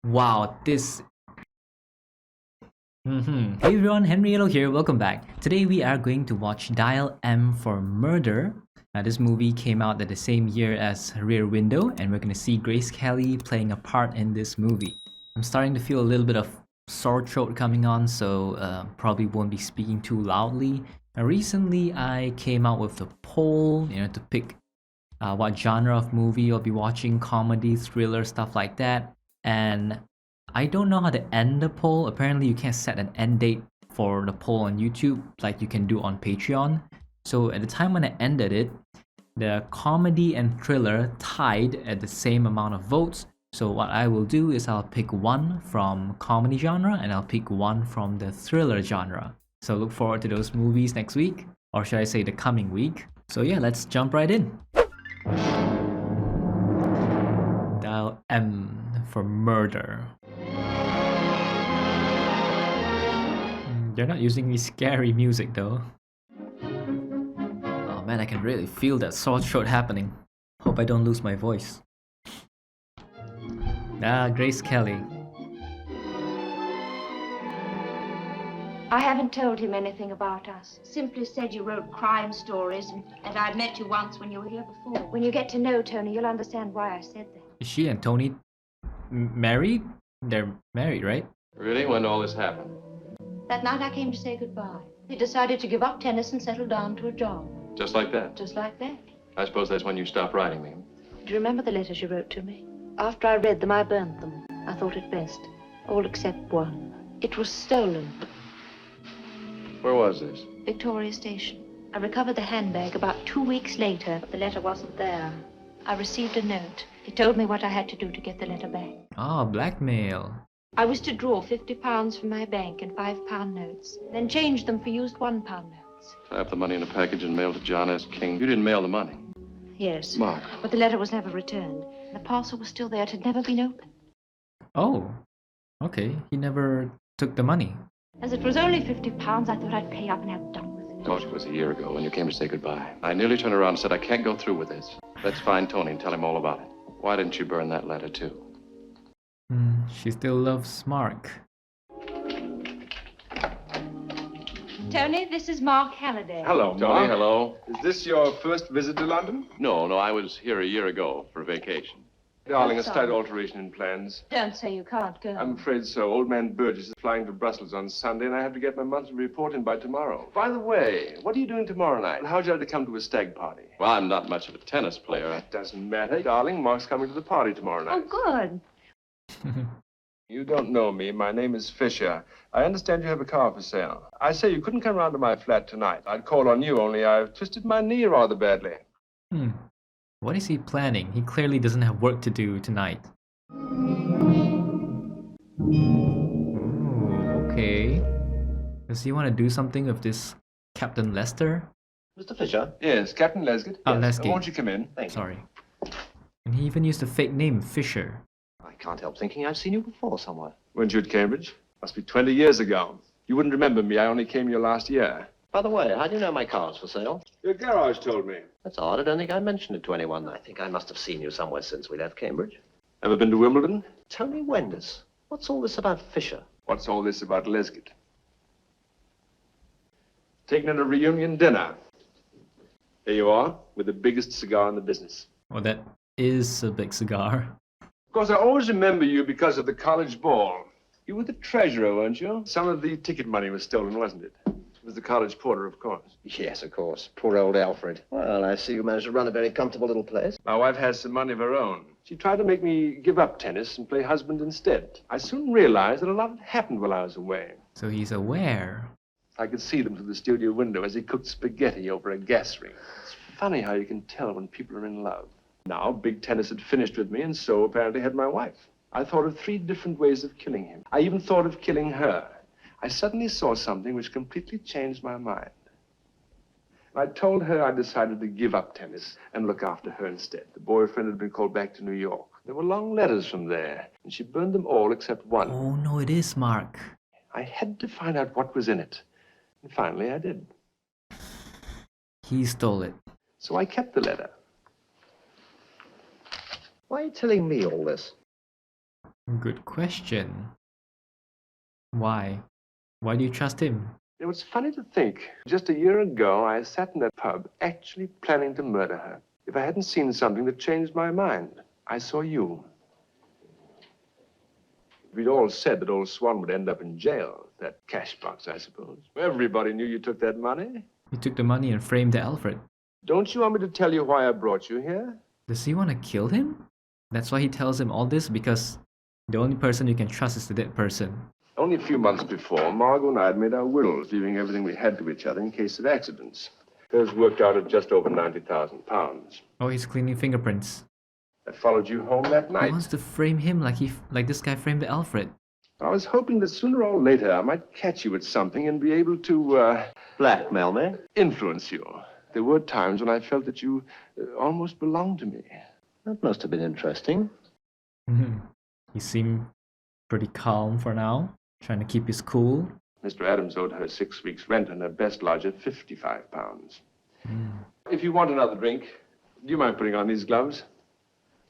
Wow, this. Hey everyone, Henry Yellow here, welcome back. Today we are going to watch Dial M for Murder. Now, this movie came out at the same year as Rear Window, and we're going to see Grace Kelly playing a part in this movie. I'm starting to feel a little bit of sore throat coming on, so probably won't be speaking too loudly. Now, recently I came out with a poll, to pick what genre of movie you'll be watching, comedy, thriller, stuff like that. And I don't know how to end the poll. Apparently, you can't set an end date for the poll on YouTube like you can do on Patreon. So at the time when I ended it, the comedy and thriller tied at the same amount of votes. So what I will do is I'll pick one from comedy genre and I'll pick one from the thriller genre. So look forward to those movies next week, or should I say the coming week. So yeah, let's jump right in. Dial M for Murder. They're not using any scary music though. Oh man, I can really feel that sore throat happening. Hope I don't lose my voice. Grace Kelly. I haven't told him anything about us. Simply said you wrote crime stories and I'd met you once when you were here before. When you get to know Tony, you'll understand why I said that. Is she and Tony married? They're married, right? Really? When all this happened? That night I came to say goodbye. He decided to give up tennis and settle down to a job. Just like that? Just like that. I suppose that's when you stopped writing me. Do you remember the letters you wrote to me? After I read them, I burned them. I thought it best. All except one. It was stolen. Where was this? Victoria Station. I recovered the handbag about 2 weeks later, but the letter wasn't there. I received a note. It told me what I had to do to get the letter back. Blackmail. I was to draw £50 from my bank in £5 notes, then change them for used £1 notes. Tie up the money in a package and mail it to John S. King. You didn't mail the money. Yes. Mark. But the letter was never returned. The parcel was still there. It had never been opened. Oh, okay. He never took the money. As it was only £50, I thought I'd pay up and have done with it. Told you it was a year ago when you came to say goodbye. I nearly turned around and said, I can't go through with this. Let's find Tony and tell him all about it. Why didn't you burn that letter, too? She still loves Mark. Tony, this is Mark Halliday. Hello, Tony, Mark. hello. Is this your first visit to London? No, I was here a year ago for vacation. Darling, a sorry. slight alteration in plans. Don't say you can't go. I'm afraid so. Old man Burgess is flying to Brussels on Sunday, and I have to get my monthly report in by tomorrow. By the way, what are you doing tomorrow night? How'd you like to come to a stag party? Well, I'm not much of a tennis player. That doesn't matter. Darling, Mark's coming to the party tomorrow Oh, night. good. You don't know me. My name is Fisher. I understand you have a car for sale. I say you couldn't come round to my flat tonight. I'd call on you, only I've twisted my knee rather badly. What is he planning? He clearly doesn't have work to do tonight. Ooh, okay. Does he want to do something with this Captain Lester? Mr. Fisher? Yes, Captain Lesgate. Oh, Yes. Lesgate. Won't you come in? Thank you. Sorry. And he even used a fake name, Fisher. I can't help thinking I've seen you before somewhere. Weren't you at Cambridge? Must be 20 years ago. You wouldn't remember me. I only came here last year. By the way, how do you know my car's for sale? Your garage told me. That's odd. I don't think I mentioned it to anyone. I think I must have seen you somewhere since we left Cambridge. Ever been to Wimbledon? Tony Wenders. What's all this about Fisher? What's all this about Lesgate? Taking in a reunion dinner. Here you are, with the biggest cigar in the business. Well, that is a big cigar. Of course, I always remember you because of the college ball. You were the treasurer, weren't you? Some of the ticket money was stolen, wasn't it? It was the college porter, of course. Yes, of course. Poor old Alfred. Well, I see you managed to run a very comfortable little place. My wife has some money of her own. She tried to make me give up tennis and play husband instead. I soon realized that a lot had happened while I was away. So he's aware. I could see them through the studio window as he cooked spaghetti over a gas ring. It's funny how you can tell when people are in love. Now, big tennis had finished with me, and so apparently had my wife. I thought of 3 different ways of killing him. I even thought of killing her. I suddenly saw something which completely changed my mind. I told her I decided to give up tennis and look after her instead. The boyfriend had been called back to New York. There were long letters from there, and she burned them all except one. Oh no, it is Mark. I had to find out what was in it. And finally, I did. He stole it. So I kept the letter. Why are you telling me all this? Good question. Why? Why do you trust him? You know, it's funny to think. Just a year ago, I sat in that pub actually planning to murder her. If I hadn't seen something that changed my mind, I saw you. We'd all said that old Swan would end up in jail. That cash box, I suppose. Everybody knew you took that money. He took the money and framed the Alfred. Don't you want me to tell you why I brought you here? Does he want to kill him? That's why he tells him all this, because the only person you can trust is the dead person. Only a few months before, Margot and I had made our wills, leaving everything we had to each other in case of accidents. Hers worked out at just over £90,000. Oh, he's cleaning fingerprints. I followed you home that He night. wants to frame him like this guy framed the Alfred. I was hoping that sooner or later I might catch you at something and be able to, Blackmail me? influence you. There were times when I felt that you almost belonged to me. That must have been interesting. He seemed pretty calm for now, trying to keep his cool. Mr. Adams owed her 6 weeks' rent and her best lodger £55. If you want another drink, do you mind putting on these gloves?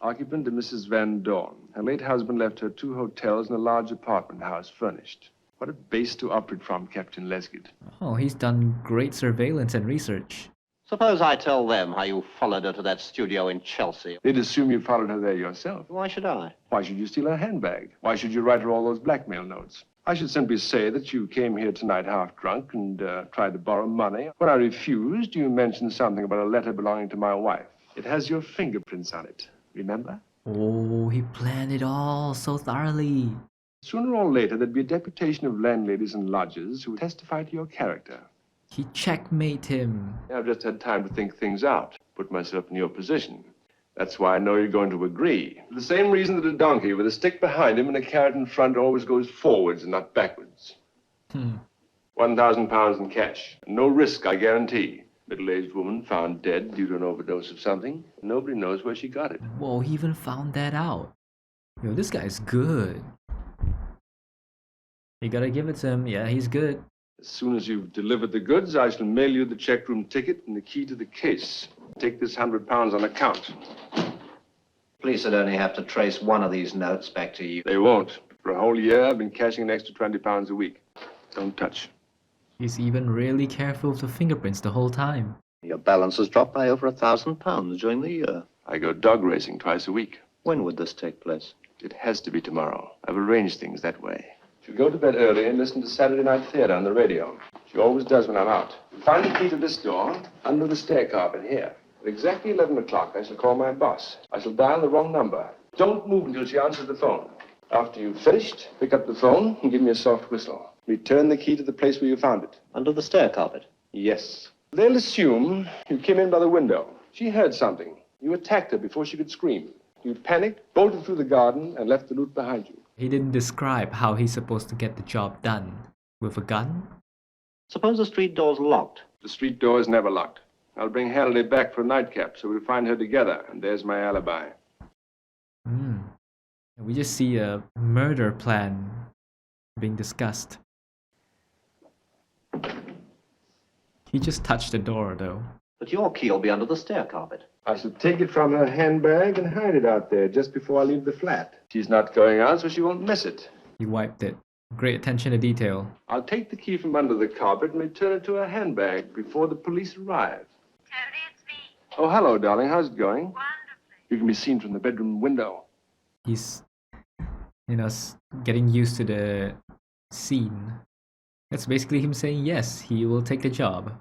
Occupant of Mrs. Van Dorn. Her late husband left her 2 hotels and a large apartment house furnished. What a base to operate from, Captain Lesgate. Oh, he's done great surveillance and research. Suppose I tell them how you followed her to that studio in Chelsea. They'd assume you followed her there yourself. Why should I? Why should you steal her handbag? Why should you write her all those blackmail notes? I should simply say that you came here tonight half drunk and tried to borrow money. When I refused, you mentioned something about a letter belonging to my wife. It has your fingerprints on it. Remember? Oh, he planned it all so thoroughly. Sooner or later, there'd be a deputation of landladies and lodgers who would testify to your character. He checkmate him. I've just had time to think things out, put myself in your position. That's why I know you're going to agree. For the same reason that a donkey with a stick behind him and a carrot in front always goes forwards and not backwards. £1,000 in cash. No risk, I guarantee. Middle-aged woman found dead due to an overdose of something. Nobody knows where she got it. Whoa, he even found that out. Yo, this guy's good. You gotta give it to him. Yeah, he's good. As soon as you've delivered the goods, I shall mail you the check room ticket and the key to the case. Take this £100 on account. Police would only have to trace one of these notes back to you. They won't. For a whole year, I've been cashing an extra £20 a week. Don't touch. He's even really careful with the fingerprints the whole time. Your balance has dropped by over £1,000 during the year. I go dog racing twice a week. When would this take place? It has to be tomorrow. I've arranged things that way. She'll go to bed early and listen to Saturday Night Theater on the radio. She always does when I'm out. Find the key to this door under the stair carpet here. At exactly 11 o'clock, I shall call my boss. I shall dial the wrong number. Don't move until she answers the phone. After you've finished, pick up the phone and give me a soft whistle. Return the key to the place where you found it. Under the stair carpet? Yes. They'll assume you came in by the window. She heard something. You attacked her before she could scream. You panicked, bolted through the garden, and left the loot behind you. He didn't describe how he's supposed to get the job done. With a gun? Suppose the street door's locked. The street door is never locked. I'll bring Halliday back for a nightcap, so we'll find her together, and there's my alibi. We just see a murder plan being discussed. He just touched the door, though. But your key'll be under the stair carpet. I shall take it from her handbag and hide it out there just before I leave the flat. She's not going out, so she won't miss it. He wiped it. Great attention to detail. I'll take the key from under the carpet and return it to her handbag before the police arrive. Tony, it's me. Oh, hello, darling. How's it going? Wonderfully. You can be seen from the bedroom window. He's, getting used to the scene. That's basically him saying yes, he will take the job.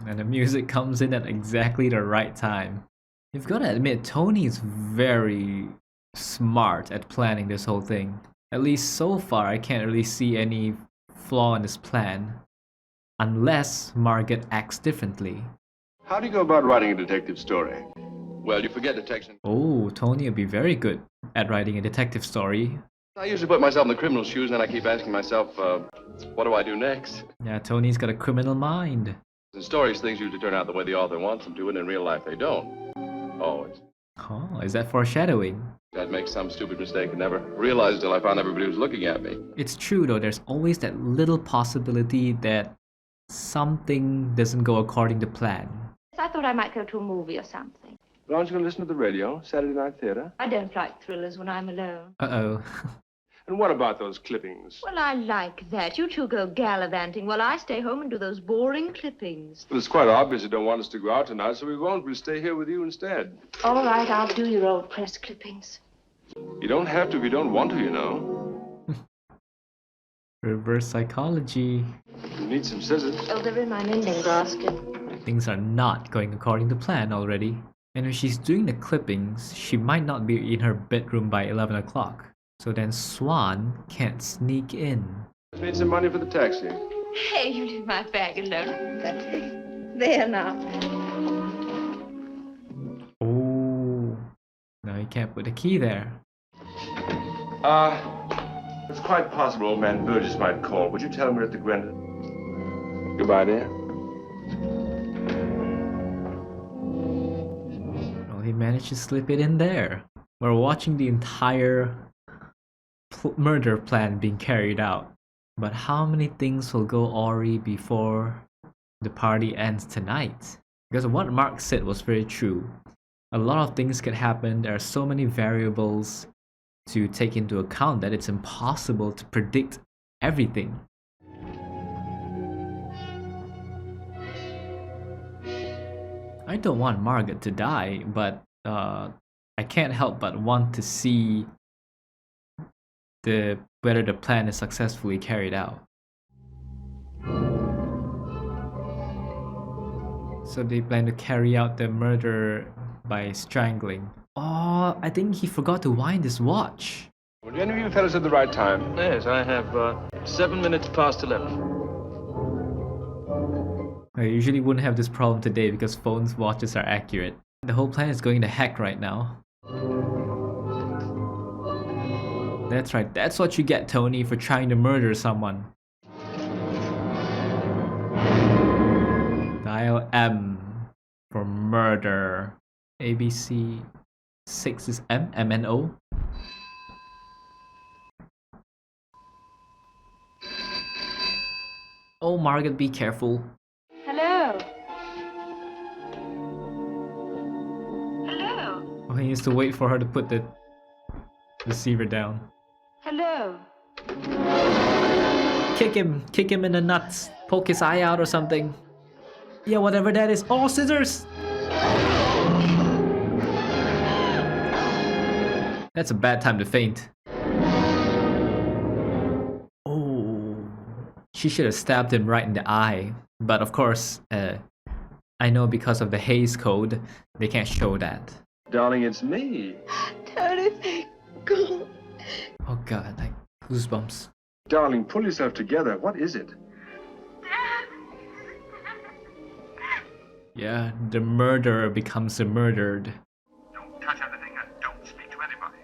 And the music comes in at exactly the right time. You've got to admit, Tony is very smart at planning this whole thing. At least so far, I can't really see any flaw in his plan. Unless Margaret acts differently. How do you go about writing a detective story? Well, you forget detection. Oh, Tony will be very good at writing a detective story. I usually put myself in the criminal's shoes, and then I keep asking myself, what do I do next? Yeah, Tony's got a criminal mind. In stories, things usually turn out the way the author wants them to, and in real life they don't. Always. Oh, is that foreshadowing? I'd make some stupid mistake and never realize until I found everybody was looking at me. It's true though, there's always that little possibility that something doesn't go according to plan. I thought I might go to a movie or something. Well, aren't you going to listen to the radio? Saturday night theater? I don't like thrillers when I'm alone. Uh-oh. And what about those clippings? Well, I like that. You two go gallivanting while I stay home and do those boring clippings. Well, it's quite obvious you don't want us to go out tonight, so we won't. We'll stay here with you instead. All right, I'll do your old press clippings. You don't have to if you don't want to, you know. Reverse psychology. You need some scissors. Oh, they're in my mending basket. Things are not going according to plan already. And when she's doing the clippings, she might not be in her bedroom by 11 o'clock. So then Swan can't sneak in. Just need some money for the taxi. Hey, you leave my bag alone. There now. Oh, now you can't put the key there. It's quite possible old man Burgess might call. Would you tell him we're at the Gwenda? Goodbye, dear. Well, he managed to slip it in there. We're watching the entire murder plan being carried out. But how many things will go awry before the party ends tonight? Because what Mark said was very true. A lot of things could happen. There are so many variables to take into account that it's impossible to predict everything. I don't want Margaret to die, but I can't help but want to see whether the plan is successfully carried out. So they plan to carry out the murder by strangling. Oh, I think he forgot to wind his watch. Well, do any of you fellas at the right time? Yes, I have 7 minutes past 11. I usually wouldn't have this problem today because phones' watches are accurate. The whole plan is going to heck right now. That's right, that's what you get, Tony, for trying to murder someone. Dial M for murder. ABC 6 is M, MNO. Oh, Margaret, be careful. Hello. Hello. Oh, he needs to wait for her to put the receiver down. Hello. Kick him in the nuts, poke his eye out or something. Yeah, whatever that is. Oh, scissors! That's a bad time to faint. Oh, she should have stabbed him right in the eye. But of course, I know because of the Hays Code, they can't show that. Darling, it's me. Tony, thank God. Oh god, like goosebumps. Darling, pull yourself together. What is it? Yeah, the murderer becomes the murdered. Don't touch anything and don't speak to anybody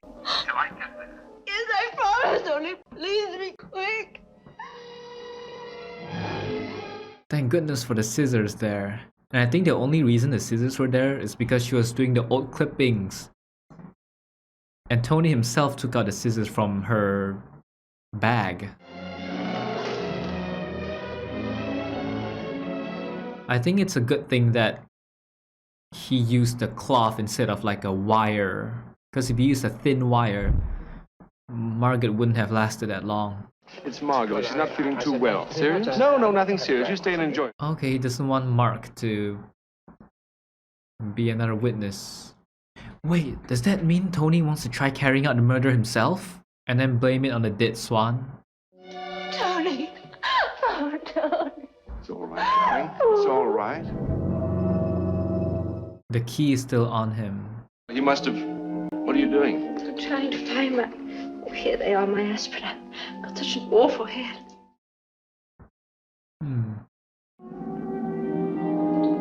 till I get there. Yes, I promise. Only please be quick. Thank goodness for the scissors there. And I think the only reason the scissors were there is because she was doing the old clippings. And Tony himself took out the scissors from her bag. I think it's a good thing that he used the cloth instead of like a wire. Because if he used a thin wire, Margaret wouldn't have lasted that long. It's Margot. She's not feeling too well. Serious? No, nothing serious. You stay and enjoy. Okay, he doesn't want Mark to be another witness. Wait, does that mean Tony wants to try carrying out the murder himself? And then blame it on the dead Swan? Tony. Oh, Tony. It's all right, darling. It's all right. The key is still on him. He must have... What are you doing? I'm trying to find my... Oh, here they are, my aspirin. I've got such an awful head.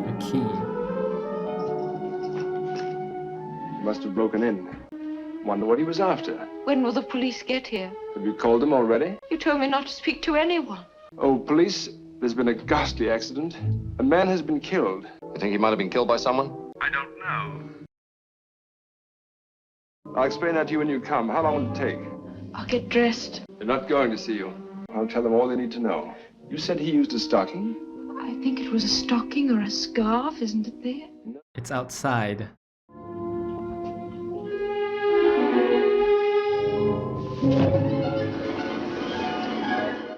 The key. He must have broken in. Wonder what he was after. When will the police get here? Have you called them already? You told me not to speak to anyone. Oh, police, there's been a ghastly accident. A man has been killed. You think he might have been killed by someone? I don't know. I'll explain that to you when you come. How long will it take? I'll get dressed. They're not going to see you. I'll tell them all they need to know. You said he used a stocking? I I think it was a stocking or a scarf, isn't it there? It's outside.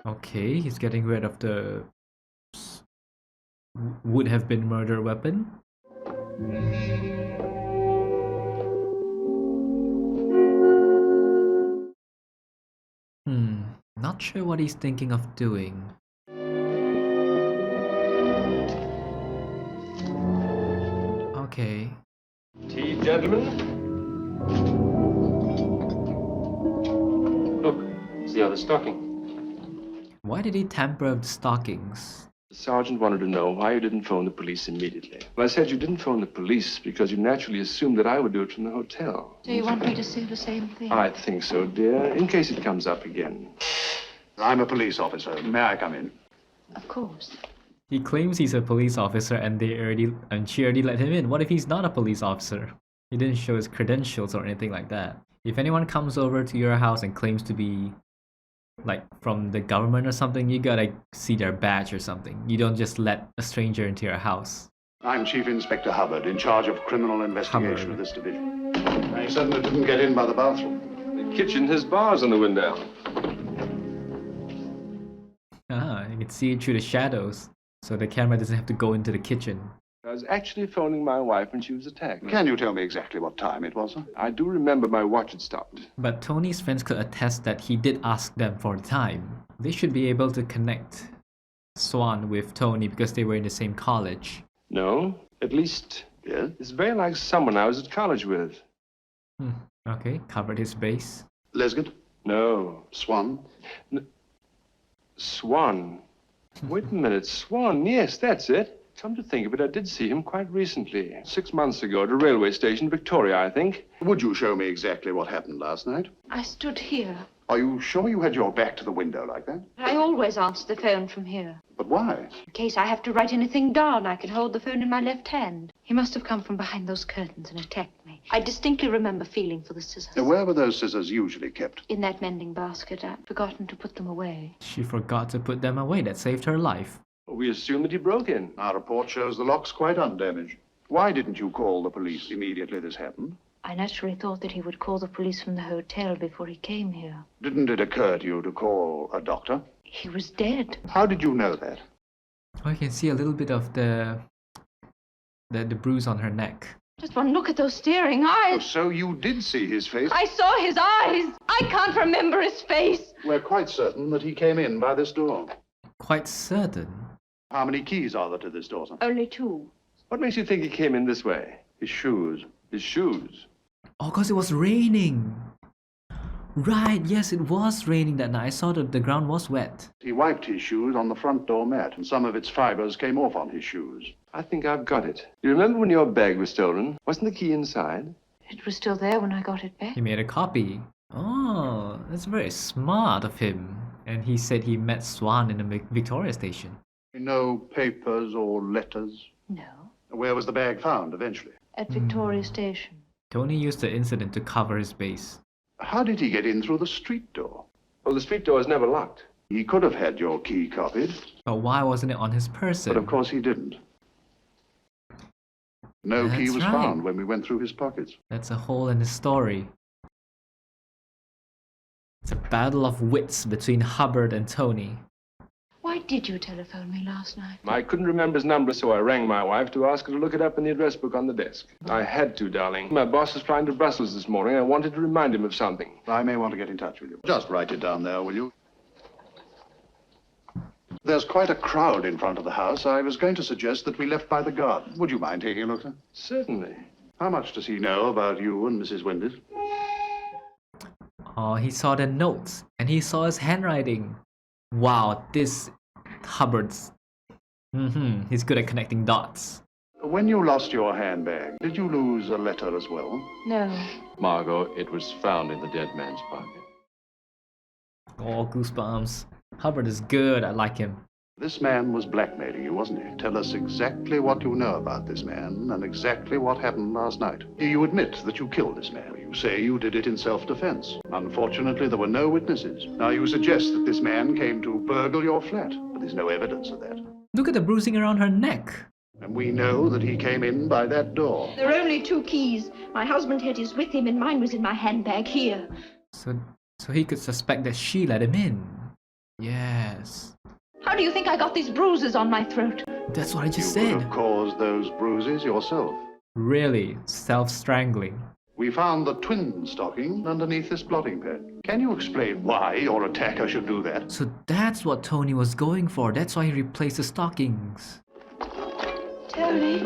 Okay, he's getting rid of the would have been murder weapon. Not sure what he's thinking of doing. Okay. Tea, gentlemen? Look, it's the other stocking. Why did he tamper with the stockings? The sergeant wanted to know why you didn't phone the police immediately. Well, I said you didn't phone the police because you naturally assumed that I would do it from the hotel. Do you want me to say the same thing? I think so, dear, in case it comes up again. I'm a police officer. May I come in? Of course. He claims he's a police officer and she already let him in. What if he's not a police officer? He didn't show his credentials or anything like that. If anyone comes over to your house and claims to be like from the government or something, you gotta see their badge or something. You don't just let a stranger into your house. I'm Chief Inspector Hubbard, in charge of criminal investigation Hubbard. of this division. I certainly didn't get in by the bathroom. The kitchen has bars on the window. Ah, you can see it through the shadows, so the camera doesn't have to go into the kitchen. I was actually phoning my wife when she was attacked. Can you tell me exactly what time it was, sir? I do remember my watch had stopped. But Tony's friends could attest that he did ask them for the time. They should be able to connect Swan with Tony because they were in the same college. No, at least Yes? it's very like someone I was at college with. Okay, covered his base. Lesgate? No, Swan? Swan. Wait a minute, Swan, yes, that's it. Come to think of it, I did see him quite recently. 6 months ago at a railway station, Victoria, I think. Would you show me exactly what happened last night? I stood here. Are you sure you had your back to the window like that? I always answer the phone from here. But why? In case I have to write anything down, I can hold the phone in my left hand. He must have come from behind those curtains and attacked me. I distinctly remember feeling for the scissors. Where were those scissors usually kept? In that mending basket. I'd forgotten to put them away. She forgot to put them away. That saved her life. We assume that he broke in. Our report shows the lock's quite undamaged. Why didn't you call the police immediately this happened? I naturally thought that he would call the police from the hotel before he came here. Didn't it occur to you to call a doctor? He was dead. How did you know that? Oh, you can see a little bit of the bruise on her neck. Just one look at those staring Oh, eyes. so you did see his face? I saw his eyes. I can't remember his face. We're quite certain that he came in by this door. Quite certain. How many keys are there to this door, sir? Only two. What makes you think he came in this way? His shoes. His shoes. Oh, because it was raining. Right, yes, it was raining that night. I saw that the ground was wet. He wiped his shoes on the front door mat, and some of its fibers came off on his shoes. I think I've got it. You remember when your bag was stolen? Wasn't the key inside? It was still there when I got it back. He made a copy. Oh, that's very smart of him. And he said he met Swan in the Victoria station. No papers or letters? No. Where was the bag found eventually? At Victoria Station. Tony used the incident to cover his base. How did he get in through the street door? Well, the street door is never locked. He could have had your key copied, But why wasn't it on his person? but of course he didn't. No key That's was right. found when we went through his pockets. That's a hole in the story. It's a battle of wits between Hubbard and Tony. Why did you telephone me last night? I couldn't remember his number, so I rang my wife to ask her to look it up in the address book on the desk. I had to, darling. My boss is flying to Brussels this morning. I wanted to remind him of something. I may want to get in touch with you. Just write it down there, will you? There's quite a crowd in front of the house. I was going to suggest that we left by the garden. Would you mind taking a look, sir? Certainly. How much does he know about you and Mrs. Windus? Oh, he saw the notes and he saw his handwriting. Wow, this Hubbard's. He's good at connecting dots. When you lost your handbag, did you lose a letter as well? No. Margot, it was found in the dead man's pocket. Oh, goosebumps. Hubbard is good. I like him. This man was blackmailing you, wasn't he? Tell us exactly what you know about this man and exactly what happened last night. You admit that you killed this man. You say you did it in self-defense. Unfortunately, there were no witnesses. Now, you suggest that this man came to burgle your flat, but there's no evidence of that. Look at the bruising around her neck. And we know that he came in by that door. There are only 2 keys. My husband had his with him and mine was in my handbag here. So he could suspect that she let him in. Yes. How do you think I got these bruises on my throat? That's what I just You could said. have caused those bruises yourself. Really? Self-strangling. We found the twin stocking underneath this blotting pad. Can you explain why your attacker should do that? So that's what Tony was going for. That's why he replaced the stockings. Tony,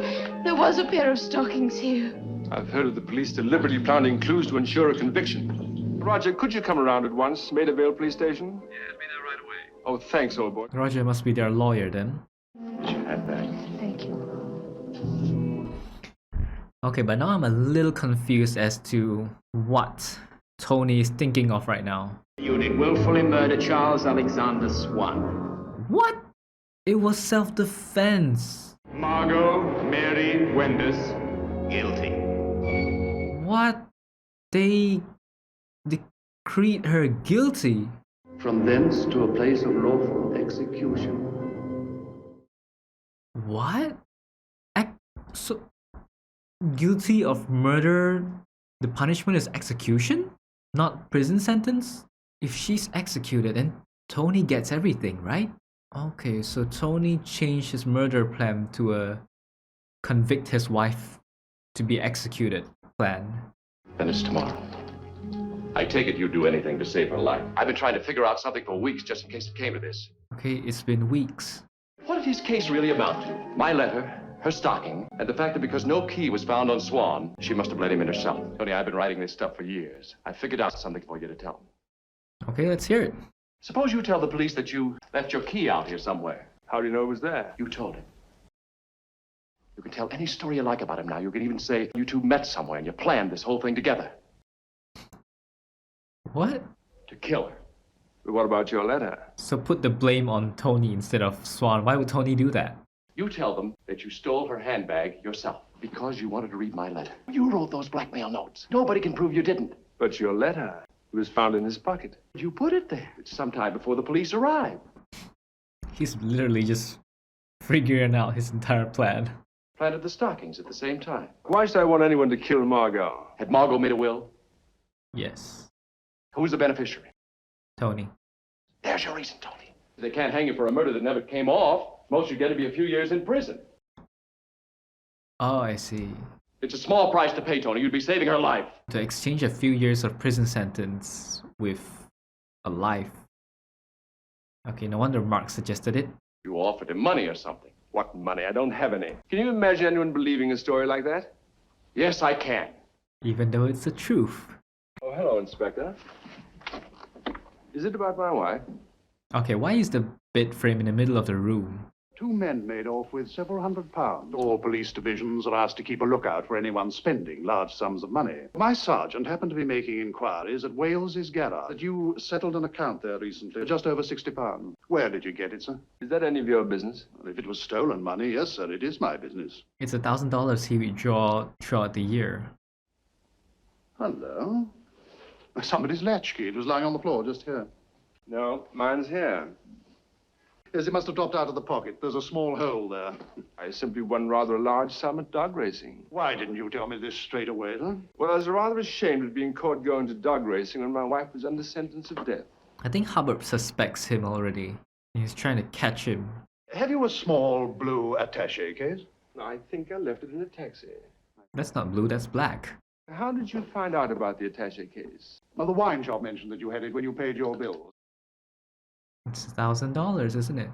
there was a pair of stockings here. I've heard of the police deliberately planting clues to ensure a conviction. Roger, could you come around at once? Maida Vale Police Station? Yeah, I'll be there right away. Oh, thanks, old boy. Roger must be their lawyer then. Here's your handbag. Thank you. Okay, but now I'm a little confused as to what Tony is thinking of right now. You did willfully murder Charles Alexander Swan. What? It was self-defense. Margot Mary Wenders, guilty. What? They decreed her guilty. From thence to a place of lawful execution. What? So guilty of murder, the punishment is execution, not prison sentence? If she's executed, then Tony gets everything, right? Okay, so Tony changed his murder plan to a convict his wife to be executed plan. Then it's tomorrow. I take it you'd do anything to save her life. I've been trying to figure out something for weeks just in case it came to this. Okay, it's been weeks. What did his case really amount to? My letter, her stocking, and the fact that because no key was found on Swan, she must have let him in herself. Tony, I've been writing this stuff for years. I figured out something for you to tell them. Okay, let's hear it. Suppose you tell the police that you left your key out here somewhere. How do you know it was there? You told him. You can tell any story you like about him now. You can even say you two met somewhere and you planned this whole thing together. What? To kill her. But what about your letter? So put the blame on Tony instead of Swan. Why would Tony do that? You tell them that you stole her handbag yourself because you wanted to read my letter. You wrote those blackmail notes. Nobody can prove you didn't. But your letter, it was found in his pocket. You put it there. It's sometime before the police arrive. He's literally just figuring out his entire plan. Planted the stockings at the same time. Why should I want anyone to kill Margot? Had Margot made a will? Yes. Who's the beneficiary? Tony. There's your reason, Tony. They can't hang you for a murder that never came off. Most you get to be a few years in prison. Oh, I see. It's a small price to pay, Tony. You'd be saving her life. To exchange a few years of prison sentence with a life. Okay, no wonder Mark suggested it. You offered him money or something. What money? I don't have any. Can you imagine anyone believing a story like that? Yes, I can. Even though it's the truth. Oh, hello, Inspector. Is it about my wife? Okay, why is the bed frame in the middle of the room? 2 men made off with several £100s. All police divisions are asked to keep a lookout for anyone spending large sums of money. My sergeant happened to be making inquiries at Wales's garage that you settled an account there recently, just over £60. Where did you get it, sir? Is that any of your business? Well, if it was stolen money, yes, sir, it is my business. It's $1,000 he withdraw throughout the year. Hello. Somebody's latchkey. It was lying on the floor just here. No, mine's here. Yes, it must have dropped out of the pocket. There's a small hole there. I simply won rather a large sum at dog racing. Why didn't you tell me this straight away, sir? Well, I was rather ashamed of being caught going to dog racing when my wife was under sentence of death. I think Hubbard suspects him already. He's trying to catch him. Have you a small blue attaché case? I think I left it in a taxi. That's not blue, that's black. How did you find out about the attaché case? Well, the wine shop mentioned that you had it when you paid your bills. It's $1,000, isn't it?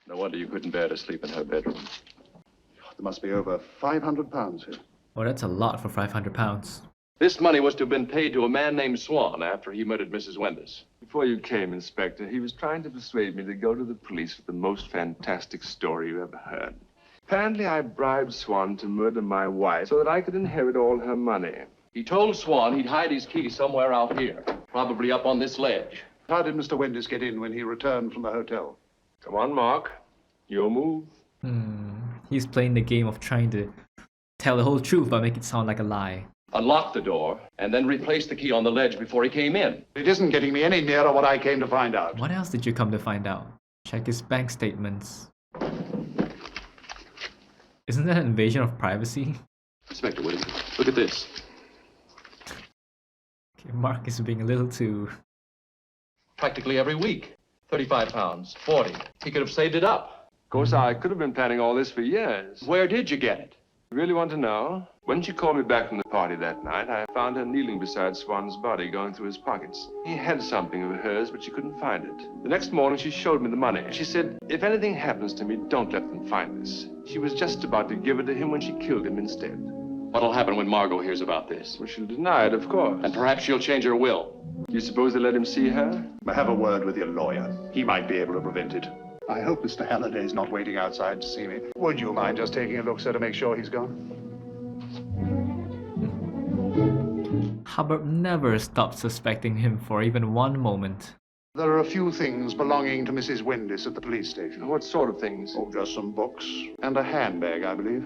No wonder you couldn't bear to sleep in her bedroom. There must be over £500 here. Oh, that's a lot for £500. This money was to have been paid to a man named Swan after he murdered Mrs. Wenders. Before you came, Inspector, he was trying to persuade me to go to the police with the most fantastic story you ever heard. Apparently, I bribed Swan to murder my wife so that I could inherit all her money. He told Swan he'd hide his key somewhere out here, probably up on this ledge. How did Mr. Wenders get in when he returned from the hotel? Come on, Mark. Your move. He's playing the game of trying to tell the whole truth but make it sound like a lie. Unlocked the door, and then replaced the key on the ledge before he came in. It isn't getting me any nearer what I came to find out. What else did you come to find out? Check his bank statements. Isn't that an invasion of privacy? Inspector Whittaker, look at this. Okay, Mark is being a little too... Practically every week. 35 pounds, 40. He could have saved it up. Of course, I could have been planning all this for years. Where did you get it? You really want to know? When she called me back from the party that night, I found her kneeling beside Swan's body, going through his pockets. He had something of hers, but she couldn't find it. The next morning, she showed me the money. She said, if anything happens to me, don't let them find this. She was just about to give it to him when she killed him instead. What'll happen when Margot hears about this? Well, she'll deny it, of course. And perhaps she'll change her will. Do you suppose they let him see her? Have a word with your lawyer. He might be able to prevent it. I hope Mr. Halliday's not waiting outside to see me. Would you mind just taking a look, sir, to make sure he's gone? Hubbard never stopped suspecting him for even one moment. There are a few things belonging to Mrs. Windis at the police station. What sort of things? Oh, just some books and a handbag, I believe.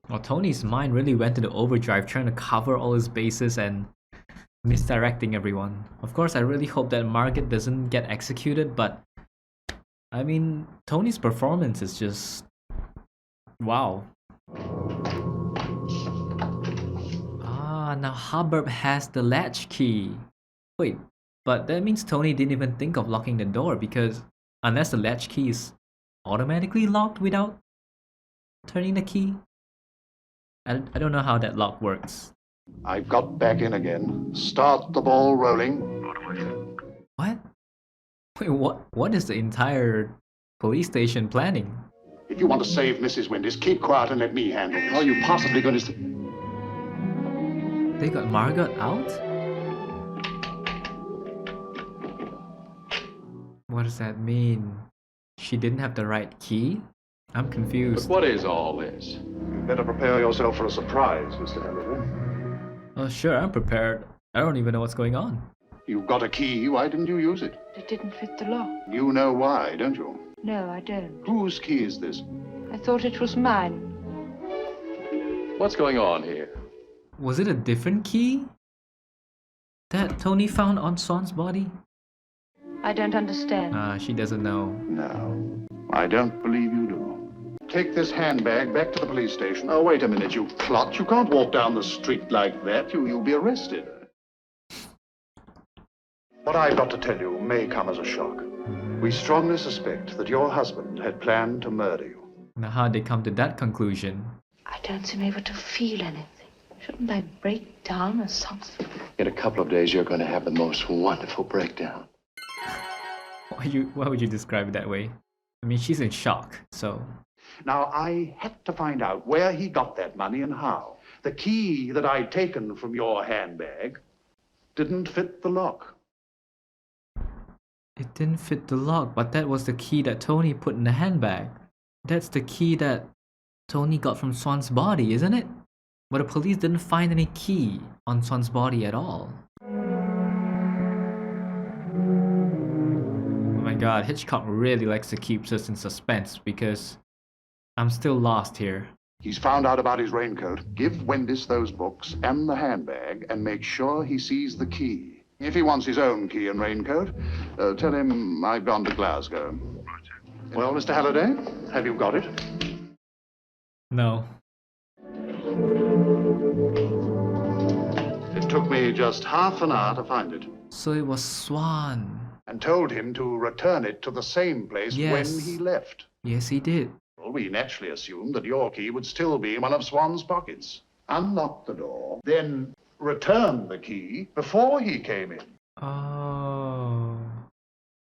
Well, Tony's mind really went into overdrive trying to cover all his bases and misdirecting everyone. Of course, I really hope that Margaret doesn't get executed, but I mean, Tony's performance is just... wow. Ah, now Hubbard has the latch key. Wait, but that means Tony didn't even think of locking the door because unless the latch key is automatically locked without turning the key. I don't know how that lock works. I've got back in again. Start the ball rolling. What? Wait, what is the entire police station planning? If you want to save Mrs. Windis, keep quiet and let me handle this. How are you possibly going to... They got Margot out? What does that mean? She didn't have the right key? I'm confused. But what is all this? You'd better prepare yourself for a surprise, Mr. Halliday. Oh, sure, I'm prepared. I don't even know what's going on. You've got a key. Why didn't you use it? It didn't fit the lock. You know why, don't you? No, I don't. Whose key is this? I thought it was mine. What's going on here? Was it a different key that Tony found on Swan's body? I don't understand. She doesn't know. No, I don't believe you do. Take this handbag back to the police station. Oh, wait a minute, you clot. You can't walk down the street like that. You'll be arrested. What I've got to tell you may come as a shock. We strongly suspect that your husband had planned to murder you. Now how'd they come to that conclusion? I don't seem able to feel anything. Shouldn't I break down or something? In a couple of days, you're going to have the most wonderful breakdown. Why would you describe it that way? I mean, she's in shock, so... Now, I had to find out where he got that money and how. The key that I'd taken from your handbag didn't fit the lock. It didn't fit the lock, but that was the key that Tony put in the handbag. That's the key that Tony got from Swan's body, isn't it? But the police didn't find any key on Swan's body at all. Oh my god, Hitchcock really likes to keep us in suspense because I'm still lost here. He's found out about his raincoat. Give Windis those books and the handbag and make sure he sees the key. If he wants his own key and raincoat, tell him I've gone to Glasgow. Well, Mr. Halliday, have you got it? No. It took me just half an hour to find it. So it was Swan. And told him to return it to the same place when he left. Yes, he did. Well, we naturally assumed that your key would still be in one of Swan's pockets. Unlock the door, then return the key before he came in. Oh.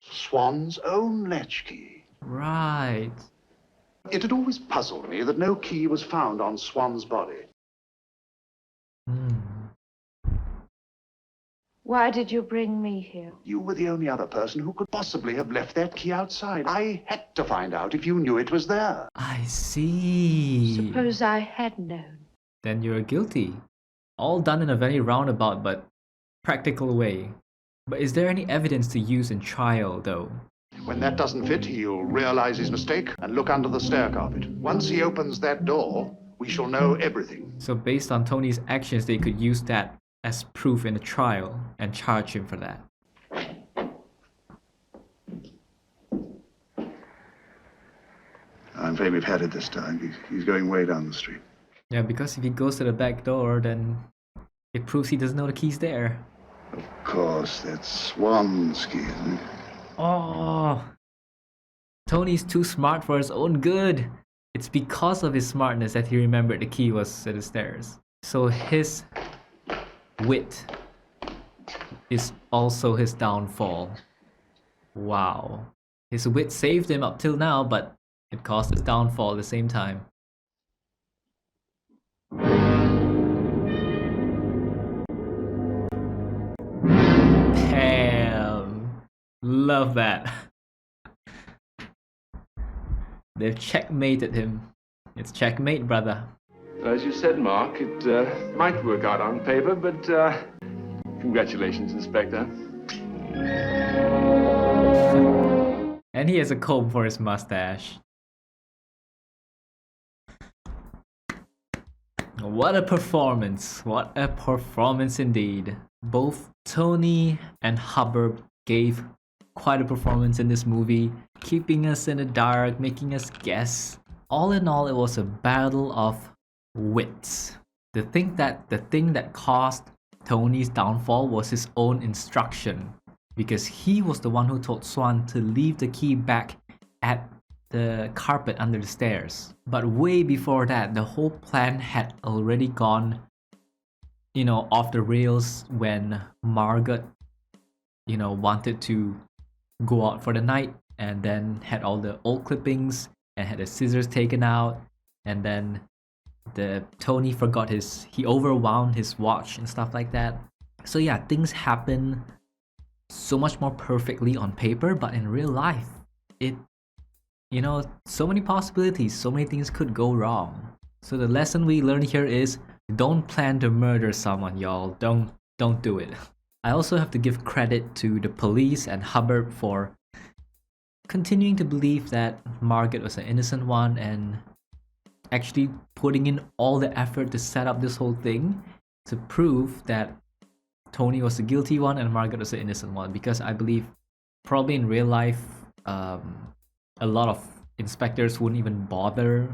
Swan's own latchkey. Right. It had always puzzled me that no key was found on Swan's body. Why did you bring me here? You were the only other person who could possibly have left that key outside. I had to find out if you knew it was there. I see. Suppose I had known. Then you're guilty. All done in a very roundabout but practical way. But is there any evidence to use in trial, though? When that doesn't fit, he'll realize his mistake and look under the stair carpet. Once he opens that door, we shall know everything. So based on Tony's actions, they could use that as proof in the trial and charge him for that. I'm afraid we've had it this time. He's going way down the street. Yeah, because if he goes to the back door, then it proves he doesn't know the key's there. Of course, that's Swan's key, isn't it? Oh, Tony's too smart for his own good. It's because of his smartness that he remembered the key was at the stairs. So his wit is also his downfall. Wow. His wit saved him up till now, but it caused his downfall at the same time. Damn. Love that. They've checkmated him. It's checkmate, brother. As you said, Mark, it might work out on paper, but congratulations, Inspector. And he has a comb for his mustache. What a performance. What a performance indeed. Both Tony and Hubbard gave quite a performance in this movie, keeping us in the dark, making us guess. All in all, it was a battle of wits. The thing that caused Tony's downfall was his own instruction, because he was the one who told Swan to leave the key back at the carpet under the stairs. But way before that, the whole plan had already gone, off the rails when Margot, wanted to go out for the night and then had all the old clippings and had the scissors taken out, and then Tony forgot he overwound his watch and stuff like that. So yeah, things happen so much more perfectly on paper, but in real life, so many possibilities, so many things could go wrong. So the lesson we learn here is don't plan to murder someone, y'all. Don't do it. I also have to give credit to the police and Hubbard for continuing to believe that Margaret was an innocent one and actually putting in all the effort to set up this whole thing to prove that Tony was the guilty one and Margaret was the innocent one. Because I believe probably in real life, a lot of inspectors wouldn't even bother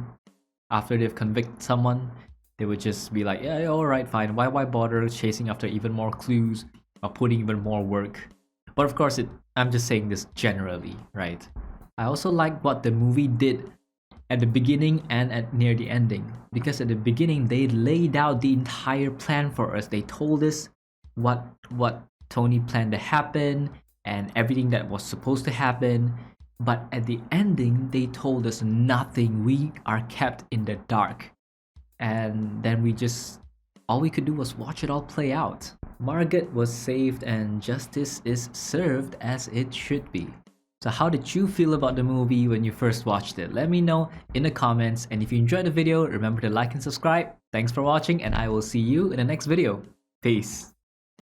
after they've convicted someone. They would just be like, yeah, alright, fine. Why bother chasing after even more clues or putting even more work? But of course, I'm just saying this generally, right? I also like what the movie did at the beginning and near the ending. Because at the beginning, they laid out the entire plan for us. They told us what Tony planned to happen and everything that was supposed to happen. But at the ending, they told us nothing. We are kept in the dark. And then all we could do was watch it all play out. Margaret was saved and justice is served as it should be. So how did you feel about the movie when you first watched it? Let me know in the comments. And if you enjoyed the video, remember to like and subscribe. Thanks for watching, and I will see you in the next video. Peace.